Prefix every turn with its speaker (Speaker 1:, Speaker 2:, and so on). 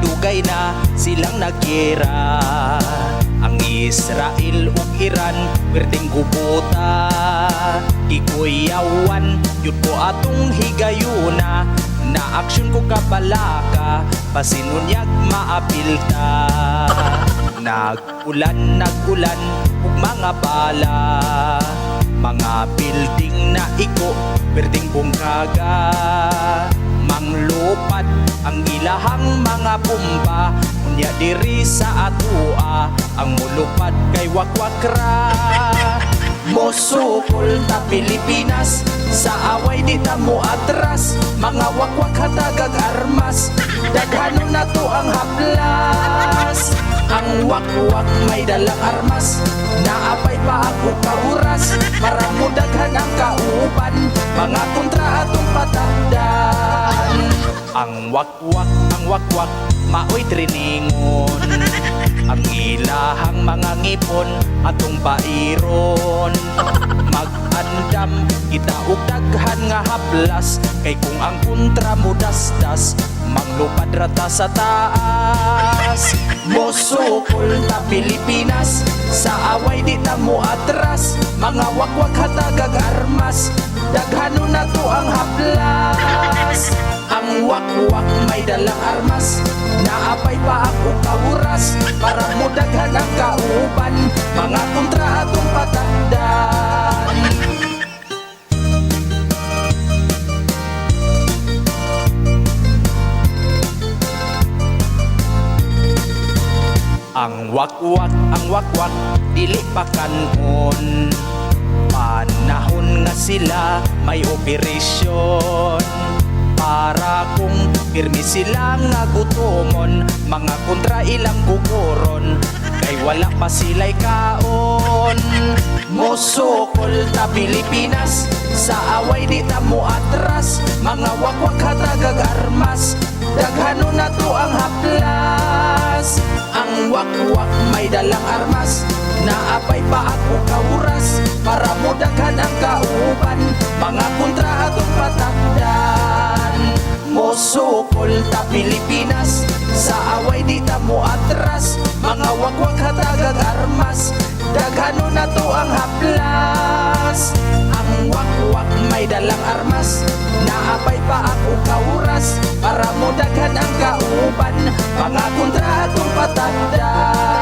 Speaker 1: dugay na silang nagkira. Ang Israel ug Iran perting gubuta, ikuyawan yun ko atong higayuna. Na aksyon ko kabalaka, pasinunyag maapilta. Nagulan ug mga bala, mga building na iko perting bungkaga. Manglupad ang ilahang mga bomba, unya diri sa atua ang mulupad kay wakwakra. Mosukol ta Pilipinas, sa away di ta mo atras. Mga wakwak hatagag armas, daghanon na to ang haplas. Ang wakwak may dalang armas, naapay pa ako kauras. Para mo daghan ang kauban, mga kontra atong patakdan. Ang wakwak, maoy triningon. Ang ilahang mga ngipon atong bairon. Mag-andam kita og daghan nga haplas, kay kung ang kontra mo dasdas, manglupad rata sa taas. Mosukol ta Pilipinas, sa away di ta mo atras. Mga wakwak hatagag armas, daghanon na to ang haplas. Ang wakwak may dalang armas, naapay pa ako kauras. Para mo daghan ang kauban, mga kontra atong patakdan. Ang wakwak, dili pa kanon. Panahon nga sila may operasyon, para kung pirmi sila nga gutomon, mga kontra ilang guguron, kay wala pa sila'y kaon. Mosukol ta Pilipinas, sa away di ta mo atras. Mga wakwak hatagag armas, daghanon na to ang haplas. Ang wakwak may dalang armas, naapay pa ako kauras. Para mo daghan ang kauban, mga kontra atong patakdan. Mosukol ta Pilipinas, sa away di ta mo atras. Mga wakwak hatagag armas, daghanon na to ang haplas. Ang wakwak may dalang armas, naapay pa ako kauras. Para mo daghan ang kauban, mga kontra atong patakdan.